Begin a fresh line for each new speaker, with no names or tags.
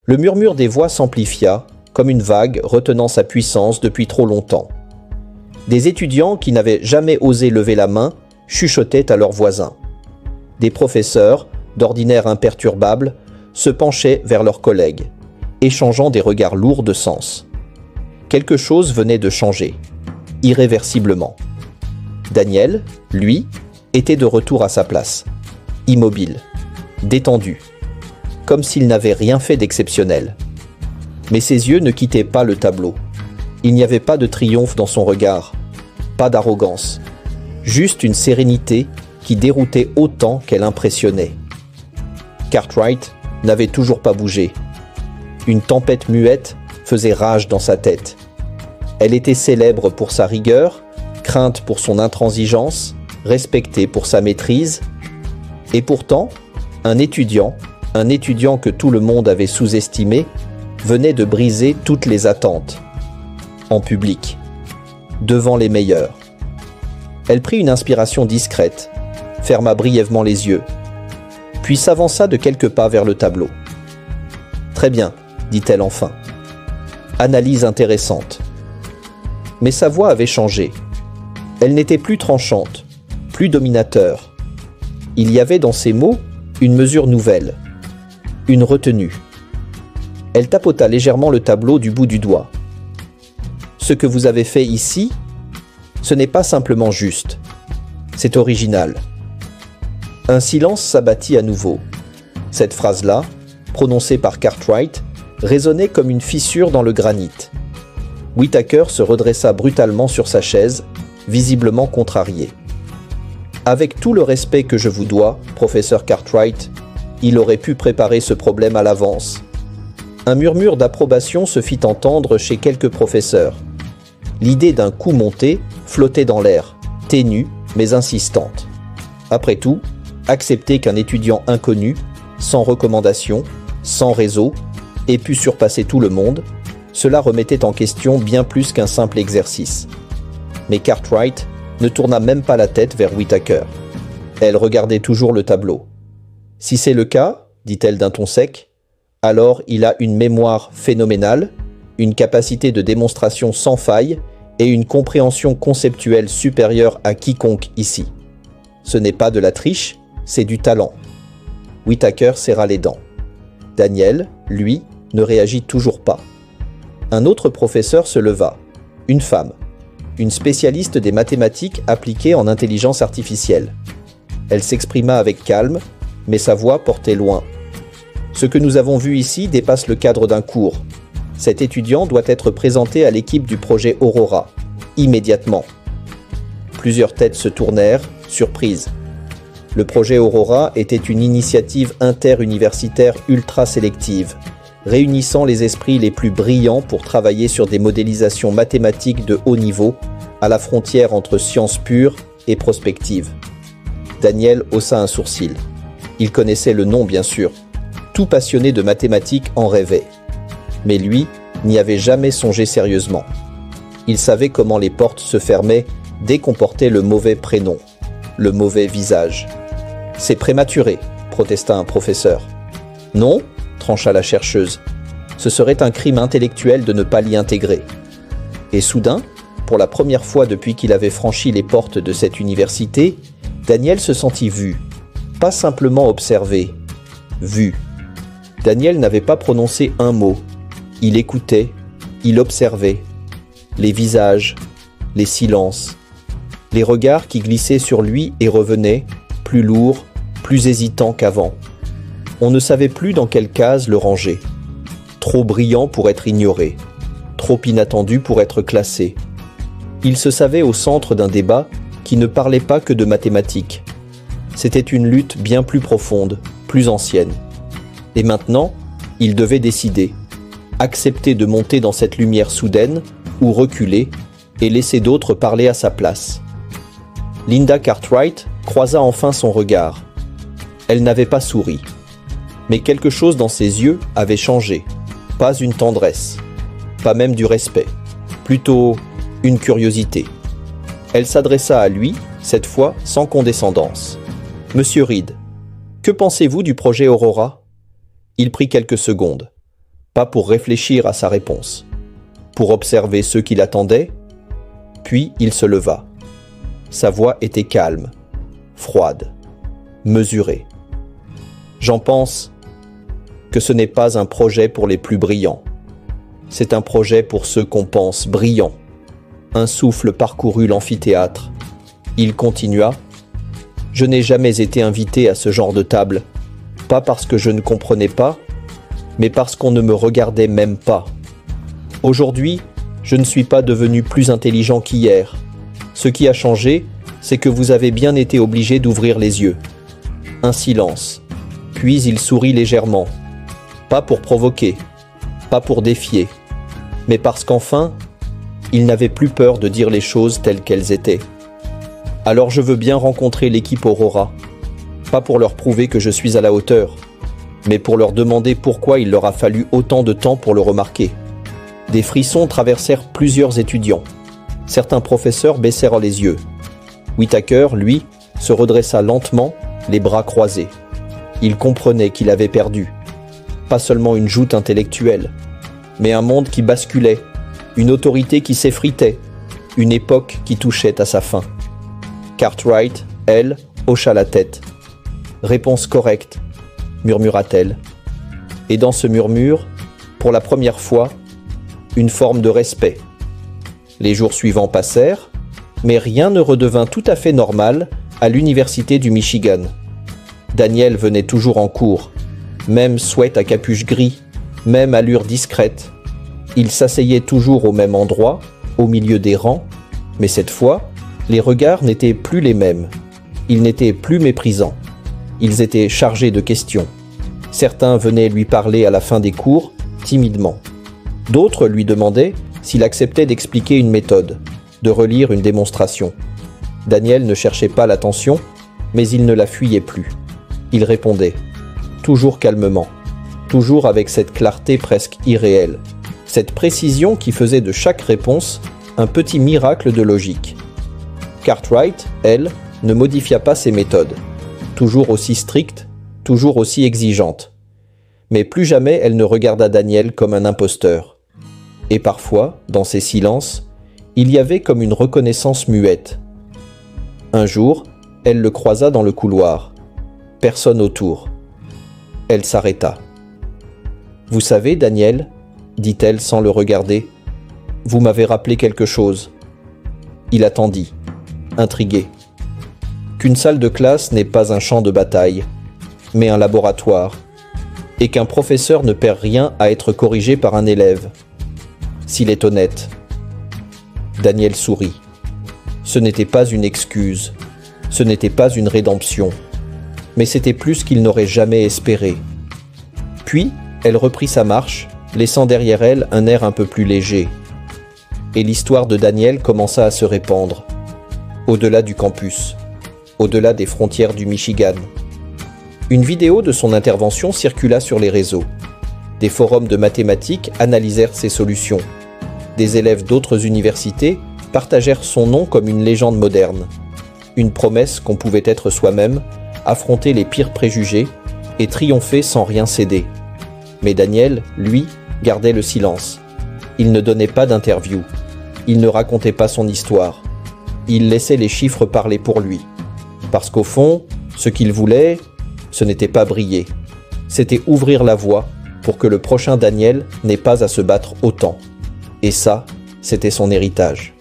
Le murmure des voix s'amplifia, comme une vague retenant sa puissance depuis trop longtemps. Des étudiants qui n'avaient jamais osé lever la main chuchotaient à leurs voisins. Des professeurs, d'ordinaire imperturbables, se penchaient vers leurs collègues, échangeant des regards lourds de sens. Quelque chose venait de changer, irréversiblement. Daniel, lui, était de retour à sa place, immobile, détendu, comme s'il n'avait rien fait d'exceptionnel. Mais ses yeux ne quittaient pas le tableau. Il n'y avait pas de triomphe dans son regard, pas d'arrogance, juste une sérénité qui déroutait autant qu'elle impressionnait. Cartwright n'avait toujours pas bougé. Une tempête muette faisait rage dans sa tête. Elle était célèbre pour sa rigueur, crainte pour son intransigeance, respectée pour sa maîtrise. Et pourtant, un étudiant que tout le monde avait sous-estimé, venait de briser toutes les attentes. En public, devant les meilleurs. Elle prit une inspiration discrète, ferma brièvement les yeux, puis s'avança de quelques pas vers le tableau. « Très bien, » dit-elle enfin. « Analyse intéressante. » Mais sa voix avait changé. Elle n'était plus tranchante, plus dominateur. Il y avait dans ses mots une mesure nouvelle, une retenue. Elle tapota légèrement le tableau du bout du doigt. « Ce que vous avez fait ici, ce n'est pas simplement juste, c'est original. » Un silence s'abattit à nouveau. Cette phrase-là, prononcée par Cartwright, résonnait comme une fissure dans le granit. Whittaker se redressa brutalement sur sa chaise, visiblement contrarié. « Avec tout le respect que je vous dois, professeur Cartwright, il aurait pu préparer ce problème à l'avance. » Un murmure d'approbation se fit entendre chez quelques professeurs. L'idée d'un coup monté flottait dans l'air, ténue mais insistante. Après tout, accepter qu'un étudiant inconnu, sans recommandation, sans réseau, ait pu surpasser tout le monde, cela remettait en question bien plus qu'un simple exercice. Mais Cartwright ne tourna même pas la tête vers Whittaker. Elle regardait toujours le tableau. « Si c'est le cas, dit-elle d'un ton sec, alors il a une mémoire phénoménale, une capacité de démonstration sans faille et une compréhension conceptuelle supérieure à quiconque ici. Ce n'est pas de la triche, c'est du talent. » Whittaker serra les dents. Daniel, lui, ne réagit toujours pas. Un autre professeur se leva, une femme, une spécialiste des mathématiques appliquées en intelligence artificielle. Elle s'exprima avec calme, mais sa voix portait loin. « Ce que nous avons vu ici dépasse le cadre d'un cours. Cet étudiant doit être présenté à l'équipe du projet Aurora, immédiatement. » Plusieurs têtes se tournèrent, surprises. Le projet Aurora était une initiative interuniversitaire ultra sélective, réunissant les esprits les plus brillants pour travailler sur des modélisations mathématiques de haut niveau, à la frontière entre science pure et prospective. Daniel haussa un sourcil. Il connaissait le nom, bien sûr. Tout passionné de mathématiques en rêvait. Mais lui n'y avait jamais songé sérieusement. Il savait comment les portes se fermaient dès qu'on portait le mauvais prénom, le mauvais visage. « C'est prématuré », protesta un professeur. « Non », trancha la chercheuse. « Ce serait un crime intellectuel de ne pas l'y intégrer. » Et soudain, pour la première fois depuis qu'il avait franchi les portes de cette université, Daniel se sentit vu, pas simplement observé, vu. Daniel n'avait pas prononcé un mot. Il écoutait, il observait. Les visages, les silences, les regards qui glissaient sur lui et revenaient, plus lourds, plus hésitants qu'avant. On ne savait plus dans quelle case le ranger. Trop brillant pour être ignoré, trop inattendu pour être classé. Il se savait au centre d'un débat qui ne parlait pas que de mathématiques. C'était une lutte bien plus profonde, plus ancienne. Et maintenant, il devait décider. Accepter de monter dans cette lumière soudaine ou reculer et laisser d'autres parler à sa place. Linda Cartwright croisa enfin son regard. Elle n'avait pas souri. Mais quelque chose dans ses yeux avait changé. Pas une tendresse, pas même du respect, plutôt une curiosité. Elle s'adressa à lui, cette fois sans condescendance. « Monsieur Reed, que pensez-vous du projet Aurora ?» Il prit quelques secondes. pas pour réfléchir à sa réponse, pour observer ceux qui l'attendaient, puis il se leva. Sa voix était calme, froide, mesurée. J'en pense que ce n'est pas un projet pour les plus brillants. C'est un projet pour ceux qu'on pense brillants. Un souffle parcourut l'amphithéâtre. Il continua. Je n'ai jamais été invité à ce genre de table, pas parce que je ne comprenais pas, mais parce qu'on ne me regardait même pas. Aujourd'hui, je ne suis pas devenu plus intelligent qu'hier. Ce qui a changé, c'est que vous avez bien été obligé d'ouvrir les yeux. Un silence. Puis il sourit légèrement. Pas pour provoquer, pas pour défier, mais parce qu'enfin, il n'avait plus peur de dire les choses telles qu'elles étaient. Alors je veux bien rencontrer l'équipe Aurora, pas pour leur prouver que je suis à la hauteur, mais pour leur demander pourquoi il leur a fallu autant de temps pour le remarquer. Des frissons traversèrent plusieurs étudiants. Certains professeurs baissèrent les yeux. Whittaker, lui, se redressa lentement, les bras croisés. Il comprenait qu'il avait perdu. Pas seulement une joute intellectuelle, mais un monde qui basculait, une autorité qui s'effritait, une époque qui touchait à sa fin. Cartwright, elle, hocha la tête. « Réponse correcte », murmura-t-elle. Et dans ce murmure, pour la première fois, une forme de respect. Les jours suivants passèrent, mais rien ne redevint tout à fait normal à l'université du Michigan. Daniel venait toujours en cours, même sweat à capuche gris, même allure discrète. Il s'asseyait toujours au même endroit, au milieu des rangs, mais cette fois, les regards n'étaient plus les mêmes. Ils n'étaient plus méprisants. Ils étaient chargés de questions. Certains venaient lui parler à la fin des cours, timidement. D'autres lui demandaient s'il acceptait d'expliquer une méthode, de relire une démonstration. Daniel ne cherchait pas l'attention, mais il ne la fuyait plus. Il répondait, toujours calmement, toujours avec cette clarté presque irréelle, cette précision qui faisait de chaque réponse un petit miracle de logique. Cartwright, elle, ne modifia pas ses méthodes, toujours aussi stricte, toujours aussi exigeante. Mais plus jamais elle ne regarda Daniel comme un imposteur. Et parfois, dans ces silences, il y avait comme une reconnaissance muette. Un jour, elle le croisa dans le couloir. Personne autour. Elle s'arrêta. « Vous savez, Daniel, » dit-elle sans le regarder, « vous m'avez rappelé quelque chose. » Il attendit, intrigué. Qu'une salle de classe n'est pas un champ de bataille, mais un laboratoire, et qu'un professeur ne perd rien à être corrigé par un élève, s'il est honnête. Daniel sourit. Ce n'était pas une excuse, ce n'était pas une rédemption, mais c'était plus qu'il n'aurait jamais espéré. Puis, elle reprit sa marche, laissant derrière elle un air un peu plus léger. Et l'histoire de Daniel commença à se répandre, au-delà du campus, au-delà des frontières du Michigan. Une vidéo de son intervention circula sur les réseaux. Des forums de mathématiques analysèrent ses solutions. Des élèves d'autres universités partagèrent son nom comme une légende moderne. Une promesse qu'on pouvait être soi-même, affronter les pires préjugés et triompher sans rien céder. Mais Daniel, lui, gardait le silence. Il ne donnait pas d'interview. Il ne racontait pas son histoire. Il laissait les chiffres parler pour lui. Parce qu'au fond, ce qu'il voulait, ce n'était pas briller. C'était ouvrir la voie pour que le prochain Daniel n'ait pas à se battre autant. Et ça, c'était son héritage.